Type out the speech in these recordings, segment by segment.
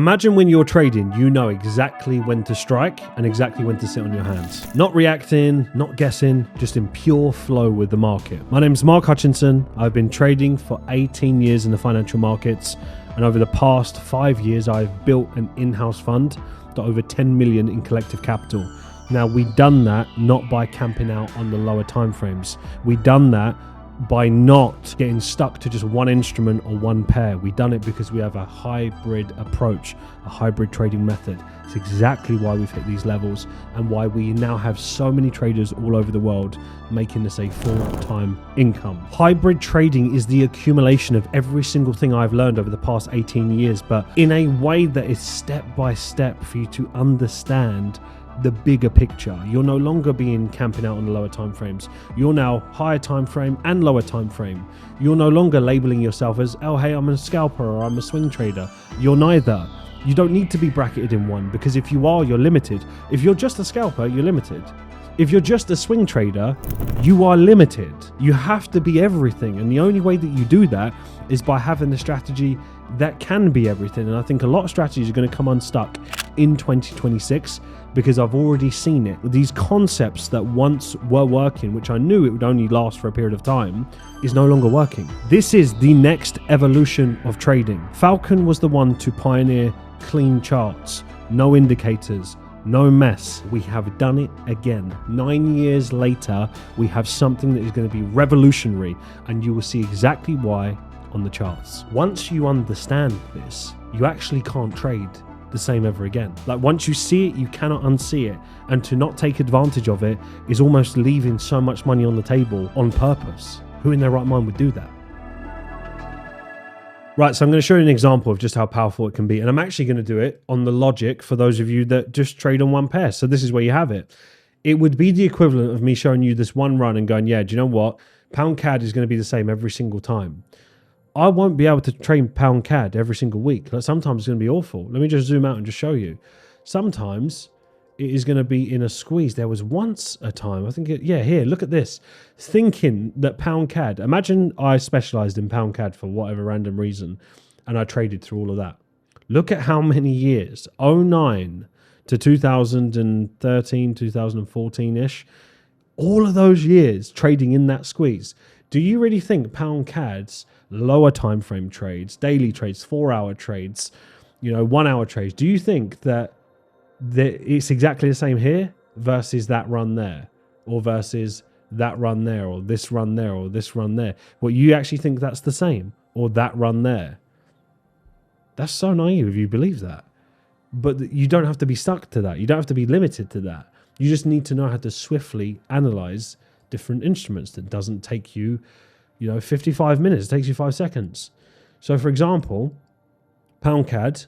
Imagine when you're trading, you know exactly when to strike and exactly when to sit on your hands. Not reacting, not guessing, just in pure flow with the market. My name's Mark Hutchinson. I've been trading for 18 years in the financial markets, and over the past 5 years, I've built an in-house fund to over 10 million in collective capital. Now, we've done that not by camping out on the lower timeframes. We've done that by not getting stuck to just one instrument or one pair. We've done it because we have a hybrid approach, a hybrid trading method. It's exactly why we've hit these levels and why we now have so many traders all over the world making this a full-time income. Hybrid trading is the accumulation of every single thing I've learned over the past 18 years, but in a way that is step by step for you to understand the bigger picture. You're no longer being camping out on the lower time frames. You're now higher time frame and lower time frame. You're no longer labeling yourself as, oh, hey, I'm a scalper or I'm a swing trader. You're neither. You don't need to be bracketed in one, because if you are, you're limited. If you're just a scalper, you're limited. If you're just a swing trader, you are limited. You have to be everything. And the only way that you do that is by having a strategy that can be everything. And I think a lot of strategies are going to come unstuck in 2026 because I've already seen it. These concepts that once were working, which I knew it would only last for a period of time, is no longer working. This is the next evolution of trading. Falcon was the one to pioneer clean charts, no indicators, no mess. We have done it again. 9 years later, we have something that is going to be revolutionary, and you will see exactly why on the charts. Once you understand this, you actually can't trade the same ever again. Like, once you see it, you cannot unsee it. And to not take advantage of it is almost leaving so much money on the table on purpose. Who in their right mind would do that? Right, so I'm going to show you an example of just how powerful it can be. And I'm actually going to do it on the logic for those of you that just trade on one pair. So this is where you have it. It would be the equivalent of me showing you this one run and going, yeah, do you know what? Pound CAD is going to be the same every single time. I won't be able to trade pound CAD every single week. Like, sometimes it's going to be awful. Let me just zoom out and just show you. Sometimes it is going to be in a squeeze. There was once a time, I think, here, look at this. Thinking that pound CAD, imagine I specialized in pound CAD for whatever random reason, and I traded through all of that. Look at how many years, 09 to 2013, 2014-ish, all of those years trading in that squeeze. Do you really think pound CAD's lower time frame trades, daily trades, 4-hour trades, 1-hour trades, do you think that it's exactly the same here versus that run there, or versus that run there, or this run there, or this run there? Well, you actually think that's the same, or that run there? That's so naive if you believe that. But you don't have to be stuck to that. You don't have to be limited to that. You just need to know how to swiftly analyze different instruments. That doesn't take you 55 minutes. It takes you 5 seconds. So for example, pound CAD,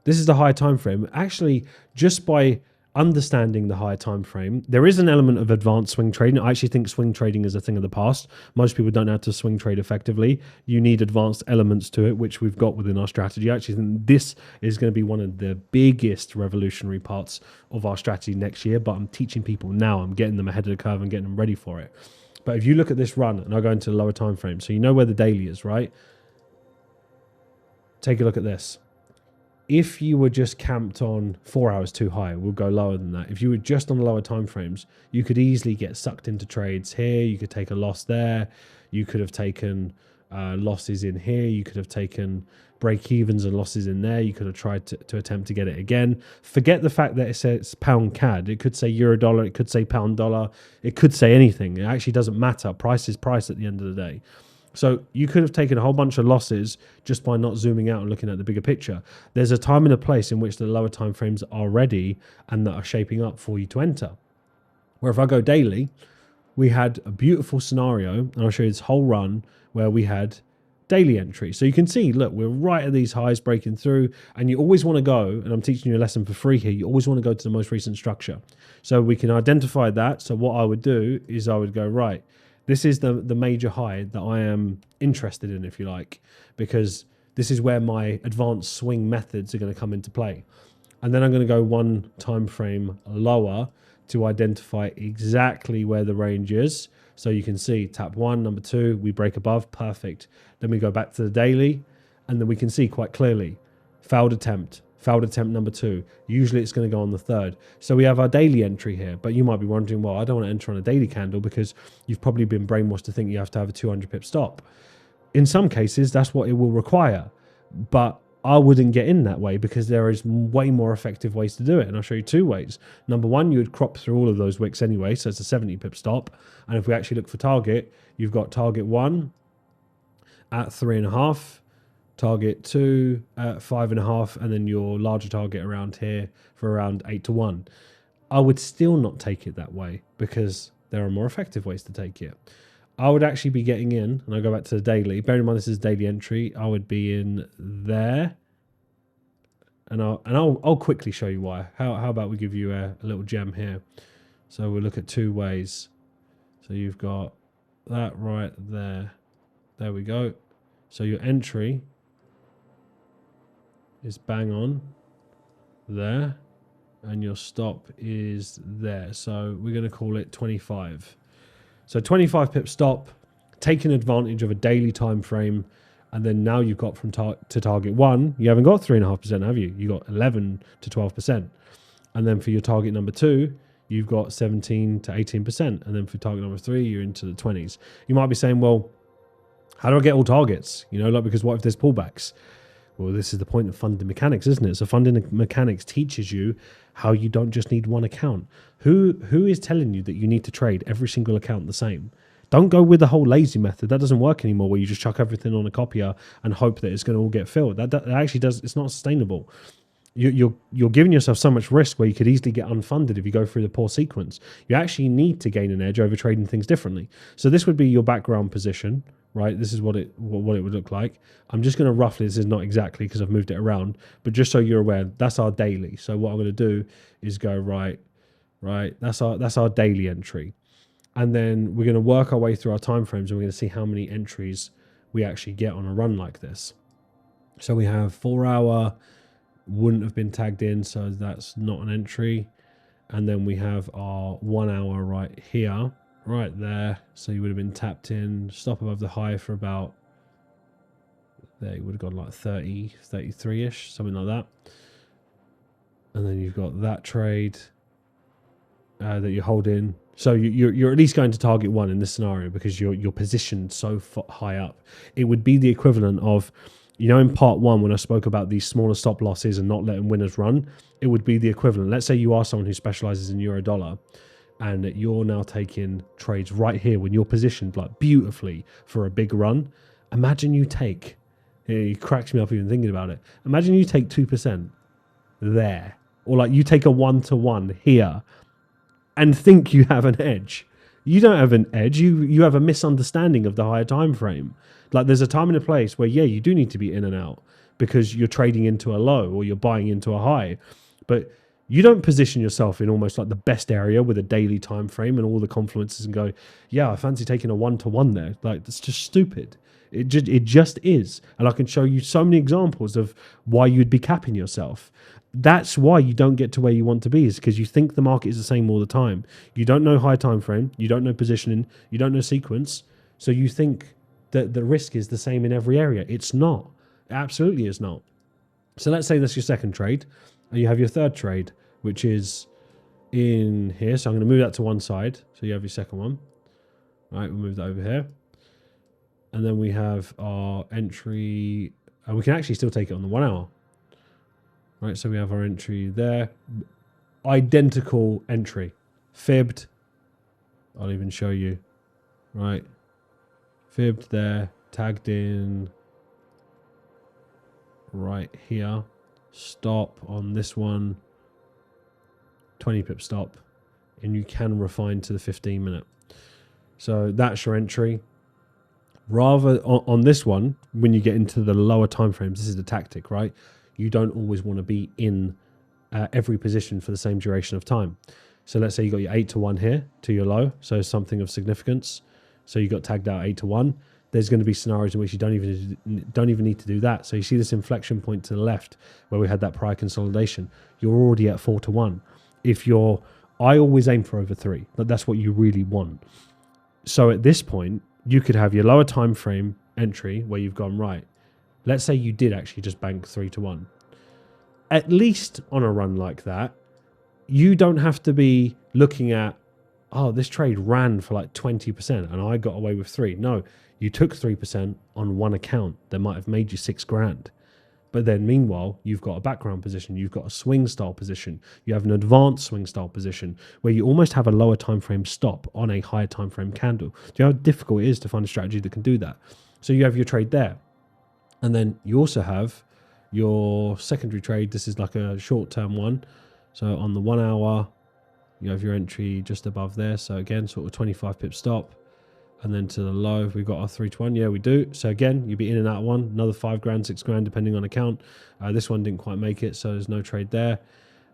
this is the higher time frame. Actually, just by understanding the higher time frame, there is an element of advanced swing trading. I actually think swing trading is a thing of the past. Most people don't know how to swing trade effectively. You need advanced elements to it, which we've got within our strategy. I actually think this is going to be one of the biggest revolutionary parts of our strategy next year, but I'm teaching people now. I'm getting them ahead of the curve and getting them ready for it. But if you look at this run, and I go into the lower time frame, so you know where the daily is, right? Take a look at this. If you were just camped on 4 hours too high, we'll go lower than that. If you were just on the lower time frames, you could easily get sucked into trades here. You could take a loss there. You could have taken losses in here. You could have taken break-evens and losses in there. You could have tried to attempt to get it again. Forget the fact that it says pound CAD. It could say euro dollar. It could say pound dollar. It could say anything. It actually doesn't matter. Price is price at the end of the day. So you could have taken a whole bunch of losses just by not zooming out and looking at the bigger picture. There's a time and a place in which the lower time frames are ready and that are shaping up for you to enter. Where if I go daily, we had a beautiful scenario, and I'll show you this whole run where we had daily entry. So you can see, look, we're right at these highs breaking through, and you always want to go, and I'm teaching you a lesson for free here, you always want to go to the most recent structure. So we can identify that. So what I would do is I would go, right, this is the major high that I am interested in, if you like, because this is where my advanced swing methods are going to come into play. And then I'm going to go one time frame lower to identify exactly where the range is. So you can see tap one, number two, we break above, perfect. Then we go back to the daily, and then we can see quite clearly, failed attempt, Failed attempt number 2. Usually it's going to go on the 3rd. So we have our daily entry here. But you might be wondering, well, I don't want to enter on a daily candle because you've probably been brainwashed to think you have to have a 200 pip stop. In some cases, that's what it will require. But I wouldn't get in that way because there is way more effective ways to do it. And I'll show you 2 ways. Number 1, you would crop through all of those wicks anyway. So it's a 70 pip stop. And if we actually look for target, you've got target 1 at 3.5. Target 2 at 5.5, and then your larger target around here for around 8 to 1. I would still not take it that way because there are more effective ways to take it. I would actually be getting in, and I'll go back to the daily. Bear in mind this is daily entry. I would be in there, and I'll quickly show you why. How about we give you a little gem here? So we'll look at 2 ways. So you've got that right there. There we go. So your entry is bang on there, and your stop is there. So we're going to call it 25. So 25 pip stop, taking advantage of a daily time frame, and then now you've got from to target 1, you haven't got 3.5%, have you? You got 11 to 12%, and then for your target number 2, you've got 17 to 18%, and then for target number 3, you're into the 20s. You might be saying, well, how do I get all targets? You know, like, because what if there's pullbacks? Well, this is the point of funding mechanics, isn't it? So funding mechanics teaches you how you don't just need one account. Who is telling you that you need to trade every single account the same? Don't go with the whole lazy method. That doesn't work anymore, where you just chuck everything on a copier and hope that it's going to all get filled. That actually does. It's not sustainable. You're giving yourself so much risk where you could easily get unfunded if you go through the poor sequence. You actually need to gain an edge over trading things differently. So this would be your background position, right? This is what it would look like. I'm just going to roughly, this is not exactly because I've moved it around, but just so you're aware, that's our daily. So what I'm going to do is go right. That's our daily entry. And then we're going to work our way through our time frames, and we're going to see how many entries we actually get on a run like this. So we have 4 hour, wouldn't have been tagged in, so that's not an entry. And then we have our 1 hour right here, right there. So you would have been tapped in, stop above the high for about, there you would have gone like 30, 33-ish, something like that. And then you've got that trade that you're holding. So you're at least going to target 1 in this scenario because you're positioned so high up. It would be the equivalent of, you know, in part 1 when I spoke about these smaller stop losses and not letting winners run, it would be the equivalent. Let's say you are someone who specializes in euro dollar, and you're now taking trades right here when you're positioned like beautifully for a big run. Imagine you take, it cracks me up even thinking about it. Imagine you take 2% there, or like you take a 1-to-1 here and think you have an edge. You don't have an edge. You have a misunderstanding of the higher time frame. Like there's a time and a place where, yeah, you do need to be in and out because you're trading into a low or you're buying into a high, but you don't position yourself in almost like the best area with a daily time frame and all the confluences and go, yeah, I fancy taking a 1-to-1 there. Like that's just stupid. It just is. And I can show you so many examples of why you'd be capping yourself. That's why you don't get to where you want to be, is because you think the market is the same all the time. You don't know high time frame, you don't know positioning, you don't know sequence, so you think that the risk is the same in every area. It's not. It absolutely is not. So let's say that's your second trade, and you have your third trade, which is in here. So I'm going to move that to one side. So you have your second one. All right, we'll move that over here. And then we have our entry. We can actually still take it on the 1 hour. Right, so we have our entry there. Identical entry. Fibbed. I'll even show you. Right. Fibbed there. Tagged in. Right here. Stop on this one. 20 pip stop. And you can refine to the 15 minute. So that's your entry. Rather on this one, when you get into the lower time frames, this is the tactic, right? You don't always want to be in every position for the same duration of time. So let's say you got your 8-to-1 here to your low, so something of significance. So you got tagged out 8-to-1. There's going to be scenarios in which you don't even need to do that. So you see this inflection point to the left where we had that prior consolidation. You're already at 4-to-1. I always aim for over 3, but that's what you really want. So at this point, you could have your lower time frame entry where you've gone right. Let's say you did actually just bank 3-to-1. at least on a run like that, you don't have to be looking at, oh, this trade ran for like 20% and I got away with 3. No, you took 3% on one account that might have made you 6 grand. But then meanwhile, you've got a background position, you've got a swing style position, you have an advanced swing style position where you almost have a lower time frame stop on a higher time frame candle. Do you know how difficult it is to find a strategy that can do that? So you have your trade there. And then you also have your secondary trade. This is like a short-term one. So on the 1 hour, you have your entry just above there. So again, sort of 25 pip stop. And then to the low, we've got our 3 to 1. Yeah, we do. So again, you'd be in and out of one. Another 5 grand, 6 grand, depending on account. This one didn't quite make it, so there's no trade there.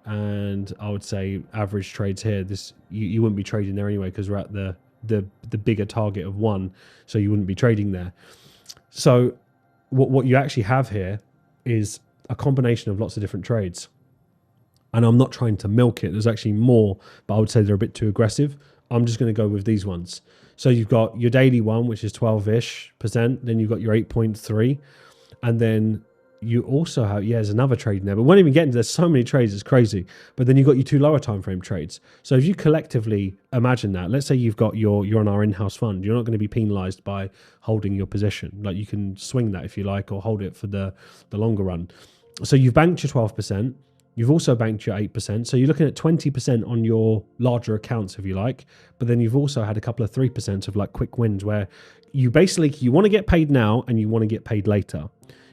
And I would say average trades here. This you wouldn't be trading there anyway because we're at the bigger target of 1. So you wouldn't be trading there. So what you actually have here is a combination of lots of different trades. And I'm not trying to milk it. There's actually more, but I would say they're a bit too aggressive. I'm just going to go with these ones. So you've got your daily one, which is 12-ish%. Then you've got your 8.3. And then you also have, yeah, there's another trade in there. But we won't even get into, there's so many trades, it's crazy. But then you've got your 2 lower time frame trades. So if you collectively imagine that, let's say you've got you're on our in-house fund, you're not going to be penalized by holding your position. Like you can swing that if you like, or hold it for the longer run. So you've banked your 12%. You've also banked your 8%. So you're looking at 20% on your larger accounts, if you like. But then you've also had a couple of 3% of like quick wins where you basically, you want to get paid now and you want to get paid later.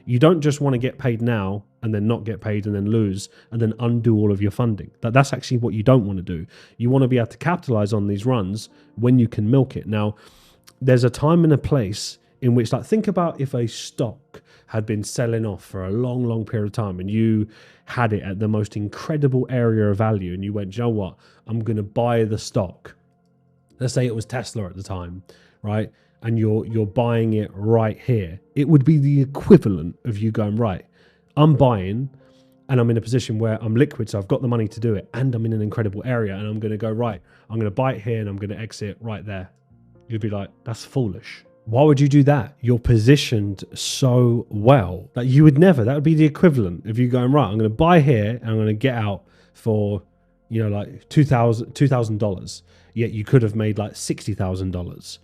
You don't just want to get paid now and then not get paid and then lose and then undo all of your funding. That's actually what you don't want to do. You want to be able to capitalize on these runs when you can milk it. Now, there's a time and a place in which, like, think about if a stock had been selling off for a long, long period of time and you had it at the most incredible area of value and you went, you know what, I'm going to buy the stock. Let's say it was Tesla at the time, right? And you're buying it right here. It would be the equivalent of you going, right, I'm buying and I'm in a position where I'm liquid, so I've got the money to do it and I'm in an incredible area and I'm going to go, right, I'm going to buy it here and I'm going to exit right there. You'd be like, that's foolish. Why would you do that? You're positioned so well that you would never. That would be the equivalent of you going, right, I'm going to buy here and I'm going to get out for, you know, like $2,000. Yet you could have made like $60,000.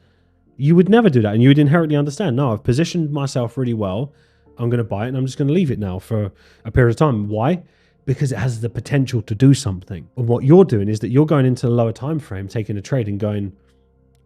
You would never do that. And you would inherently understand, no, I've positioned myself really well. I'm going to buy it and I'm just going to leave it now for a period of time. Why? Because it has the potential to do something. And what you're doing is that you're going into the lower time frame, taking a trade and going,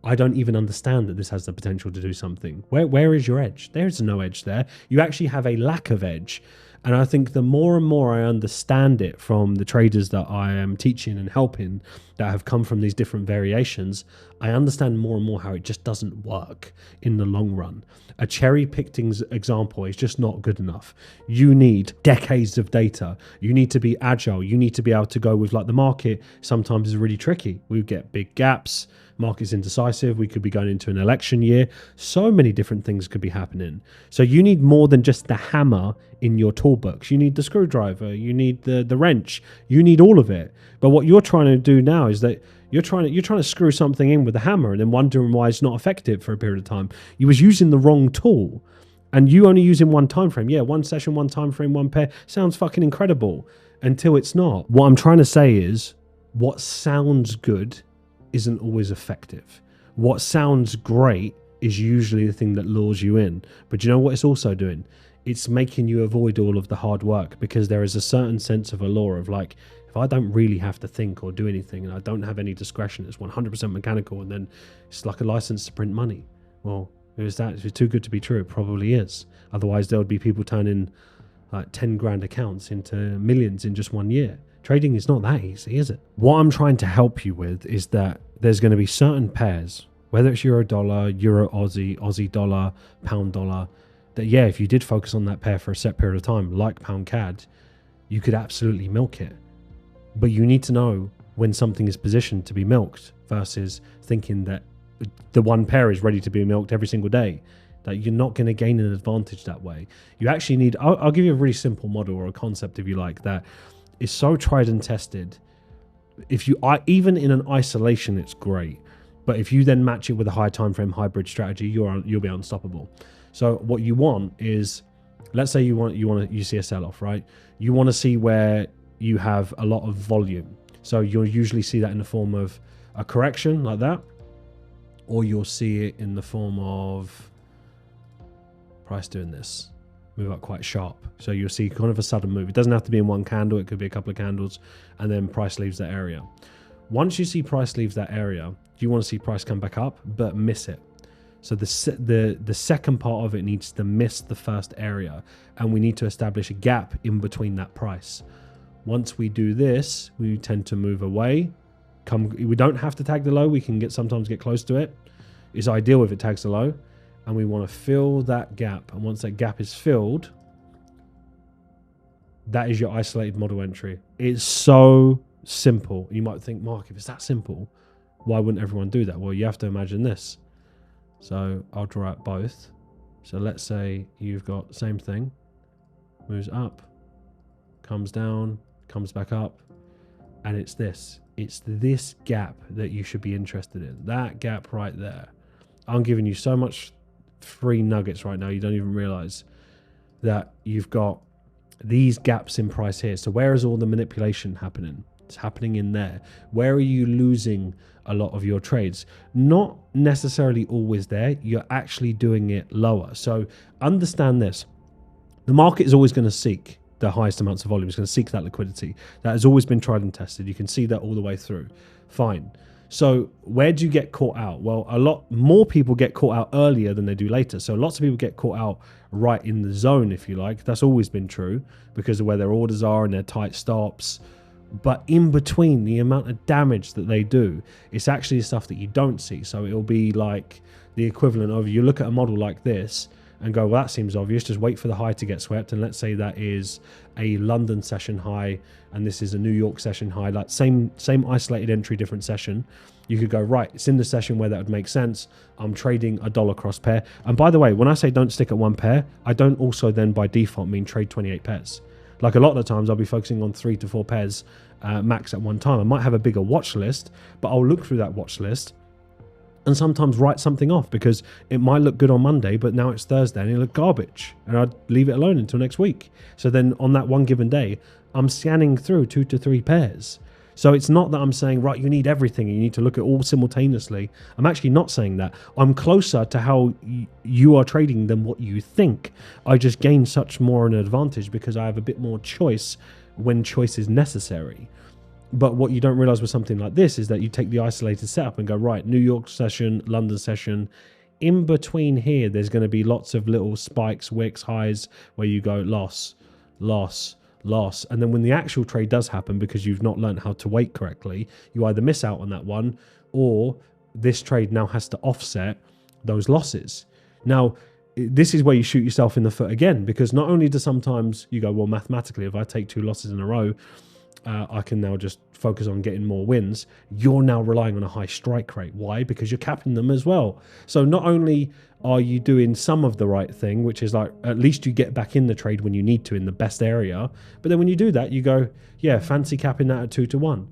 I don't even understand that this has the potential to do something. Where is your edge? There's no edge there. You actually have a lack of edge. And I think the more and more I understand it from the traders that I am teaching and helping that have come from these different variations, I understand more and more how it just doesn't work in the long run. A cherry-picked example is just not good enough. You need decades of data. You need to be agile. You need to be able to go with, like, the market sometimes is really tricky. We get big gaps. Market's indecisive. We could be going into an election year. So many different things could be happening. So you need more than just the hammer in your toolbox. You need the screwdriver. You need the wrench. You need all of it. But what you're trying to do now is that you're trying to screw something in with a hammer and then wondering why it's not effective for a period of time. You was using the wrong tool, and you only using one time frame. Yeah, one session, one time frame, one pair sounds fucking incredible until it's not. What I'm trying to say is, what sounds good isn't always effective. What sounds great is usually the thing that lures you in. But you know what it's also doing? It's making you avoid all of the hard work, because there is a certain sense of allure of, like, if I don't really have to think or do anything and I don't have any discretion, it's 100% mechanical, and then it's like a license to print money. Well, is that, if it's too good to be true? It probably is. Otherwise, there would be people turning like 10 grand accounts into millions in just 1 year. Trading is not that easy, is it? What I'm trying to help you with is that there's going to be certain pairs, whether it's euro dollar, euro Aussie, Aussie dollar, pound dollar, that, yeah, if you did focus on that pair for a set period of time, like pound CAD, you could absolutely milk it. But you need to know when something is positioned to be milked versus thinking that the one pair is ready to be milked every single day. That you're not going to gain an advantage that way. You actually need, I'll give you a really simple model or a concept, if you like, that is so tried and tested. If you are, even in an isolation, it's great. But if you then match it with a high time frame hybrid strategy, you'll be unstoppable. So what you want is let's say you see a sell-off, right? You want to see where you have a lot of volume. So you'll usually see that in the form of a correction like that, or you'll see it in the form of price doing this, move up quite sharp. So you'll see kind of a sudden move. It doesn't have to be in one candle. It could be a couple of candles, and then price leaves that area. Once you see price leaves that area, you want to see price come back up, but miss it. So the second part of it needs to miss the first area, and we need to establish a gap in between that price. Once we do this, we tend to move away. We don't have to tag the low. We can sometimes get close to it. It's ideal if it tags the low, and we want to fill that gap. And once that gap is filled, that is your isolated model entry. It's so simple. You might think, Mark, if it's that simple, why wouldn't everyone do that? Well, you have to imagine this. So I'll draw out both. So let's say you've got same thing, moves up, comes down, comes back up, and it's this gap that you should be interested in. That gap right there. I'm giving you so much free nuggets right now, you don't even realize that you've got these gaps in price here. So where is all the manipulation happening? It's happening in there. Where are you losing a lot of your trades? Not necessarily always there. You're actually doing it lower. So understand this. The market is always going to seek the highest amounts of volume. It's going to seek that liquidity. That has always been tried and tested. You can see that all the way through. Fine. So where do you get caught out? Well, a lot more people get caught out earlier than they do later. So lots of people get caught out right in the zone, if you like. That's always been true because of where their orders are and their tight stops. But in between, the amount of damage that they do, it's actually stuff that you don't see. So it'll be like the equivalent of, you look at a model like this and go, well, that seems obvious. Just wait for the high to get swept. And let's say that is a London session high and this is a New York session high, like same isolated entry, different session. You could go, right, it's in the session where that would make sense. I'm trading a dollar cross pair. And by the way, when I say don't stick at one pair, I don't also then by default mean trade 28 pairs. Like a lot of the times I'll be focusing on 3 to 4 pairs max at one time. I might have a bigger watch list, but I'll look through that watch list and sometimes write something off because it might look good on Monday, but now it's Thursday and it look garbage, and I'd leave it alone until next week. So then on that one given day, I'm scanning through 2 to 3 pairs. So it's not that I'm saying, right, you need everything and you need to look at all simultaneously. I'm actually not saying that. I'm closer to how you are trading than what you think. I just gain such more an advantage because I have a bit more choice when choice is necessary. But what you don't realize with something like this is that you take the isolated setup and go, right, New York session, London session. In between here, there's going to be lots of little spikes, wicks, highs where you go loss, loss, loss. And then when the actual trade does happen, because you've not learned how to wait correctly, you either miss out on that one or this trade now has to offset those losses. Now, this is where you shoot yourself in the foot again, because not only do sometimes you go, well, mathematically, if I take 2 losses in a row, I can now just focus on getting more wins. You're now relying on a high strike rate. Why? Because you're capping them as well. So not only are you doing some of the right thing, which is like at least you get back in the trade when you need to in the best area. But then when you do that, you go, yeah, fancy capping that at 2 to 1.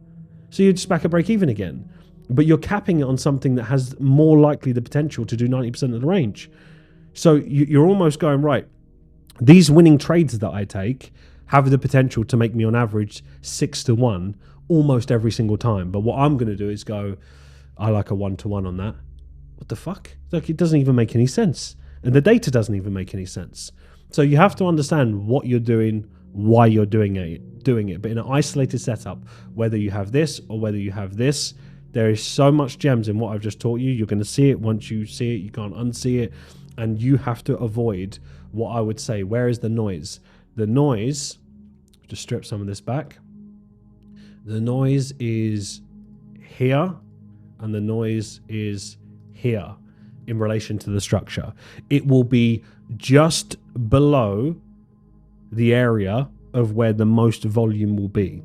So you're just back at break even again. But you're capping it on something that has more likely the potential to do 90% of the range. So you're almost going, right, these winning trades that I take have the potential to make me on average 6 to 1 almost every single time. But what I'm going to do is go, I like a 1 to 1 on that. What the fuck? Like, it doesn't even make any sense. And the data doesn't even make any sense. So you have to understand what you're doing, why you're doing it. But in an isolated setup, whether you have this or whether you have this, there is so much gems in what I've just taught you. You're going to see it. Once you see it, you can't unsee it. And you have to avoid what I would say, where is the noise? The noise, just strip some of this back. The noise is here and the noise is here in relation to the structure. It will be just below the area of where the most volume will be.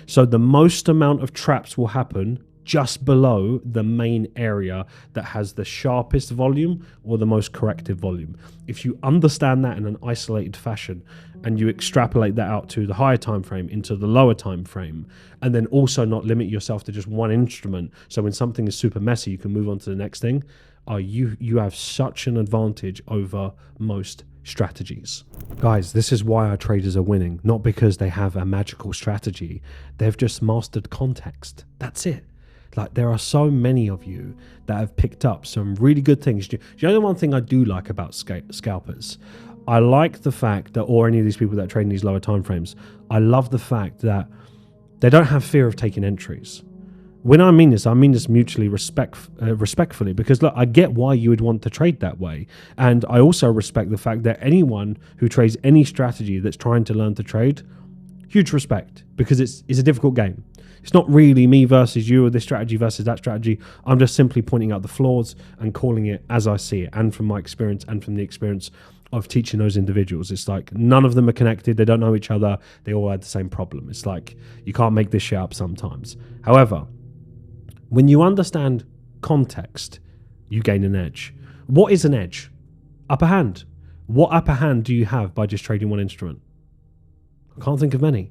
So the most amount of traps will happen just below the main area that has the sharpest volume or the most corrective volume. If you understand that in an isolated fashion and you extrapolate that out to the higher time frame into the lower time frame, and then also not limit yourself to just one instrument, so when something is super messy you can move on to the next thing, you have such an advantage over most strategies. Guys, this is why our traders are winning, not because they have a magical strategy. They've just mastered context. That's it. Like, there are so many of you that have picked up some really good things. Do you know the one thing I do like about scalpers? I like the fact that, or any of these people that trade in these lower time frames, I love the fact that they don't have fear of taking entries. When I mean this mutually respectfully, because look, I get why you would want to trade that way. And I also respect the fact that anyone who trades any strategy that's trying to learn to trade, huge respect, because it's a difficult game. It's not really me versus you or this strategy versus that strategy. I'm just simply pointing out the flaws and calling it as I see it, and from my experience and from the experience of teaching those individuals. It's like none of them are connected. They don't know each other. They all had the same problem. It's like you can't make this shit up sometimes. However, when you understand context, you gain an edge. What is an edge? Upper hand. What upper hand do you have by just trading one instrument? I can't think of many.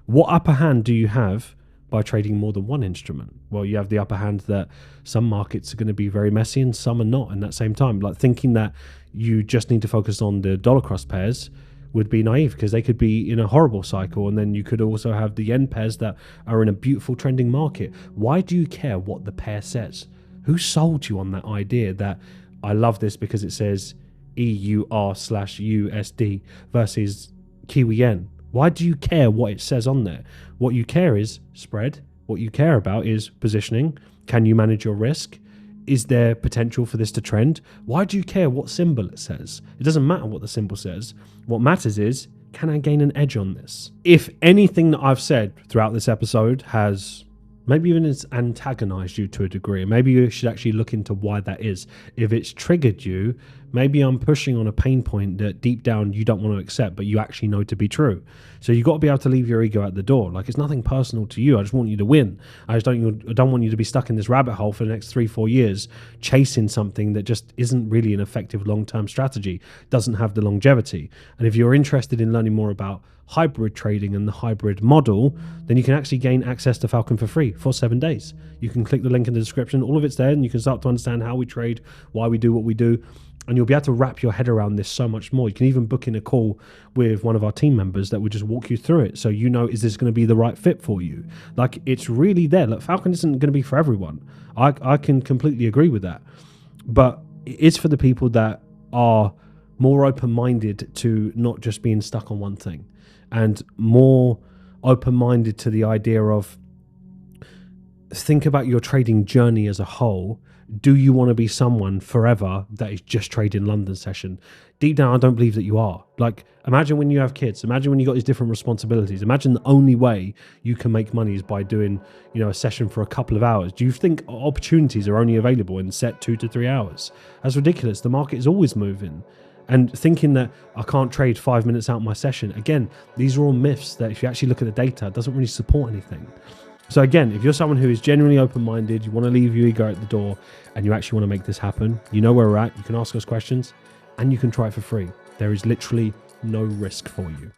What upper hand do you have by trading more than one instrument? Well, you have the upper hand that some markets are going to be very messy and some are not in that same time. Like, thinking that you just need to focus on the dollar cross pairs would be naive, because they could be in a horrible cycle, and then you could also have the yen pairs that are in a beautiful trending market. Why do you care what the pair says? Who sold you on that idea that I love this because it says EUR/USD versus Kiwi yen? Why do you care what it says on there? What you care is spread. What you care about is positioning. Can you manage your risk? Is there potential for this to trend? Why do you care what symbol it says? It doesn't matter what the symbol says. What matters is, can I gain an edge on this? If anything that I've said throughout this episode has maybe even it's antagonized you to a degree, maybe you should actually look into why that is. If it's triggered you, maybe I'm pushing on a pain point that deep down you don't want to accept, but you actually know to be true. So you've got to be able to leave your ego at the door. Like, it's nothing personal to you. I just want you to win. I don't want you to be stuck in this rabbit hole for the next 3-4 years, chasing something that just isn't really an effective long-term strategy, doesn't have the longevity. And if you're interested in learning more about hybrid trading and the hybrid model, then you can actually gain access to Falcon for free for 7 days. You can click the link in the description. All of it's there, and you can start to understand how we trade, why we do what we do, and you'll be able to wrap your head around this so much more. You can even book in a call with one of our team members that will just walk you through it, so you know, is this going to be the right fit for you? Like, it's really there. Look, Falcon isn't going to be for everyone. I can completely agree with that, but it's for the people that are more open-minded to not just being stuck on one thing, and more open-minded to the idea of, think about your trading journey as a whole. Do you want to be someone forever that is just trading London session? Deep down, I don't believe that you are. Like, imagine when you have kids. Imagine when you got these different responsibilities. Imagine the only way you can make money is by doing, a session for a couple of hours. Do you think opportunities are only available in set 2 to 3 hours? That's ridiculous. The market is always moving. And thinking that I can't trade 5 minutes out my session, again, these are all myths that if you actually look at the data, it doesn't really support anything. So again, if you're someone who is genuinely open-minded, you want to leave your ego at the door, and you actually want to make this happen, you know where we're at, you can ask us questions, and you can try it for free. There is literally no risk for you.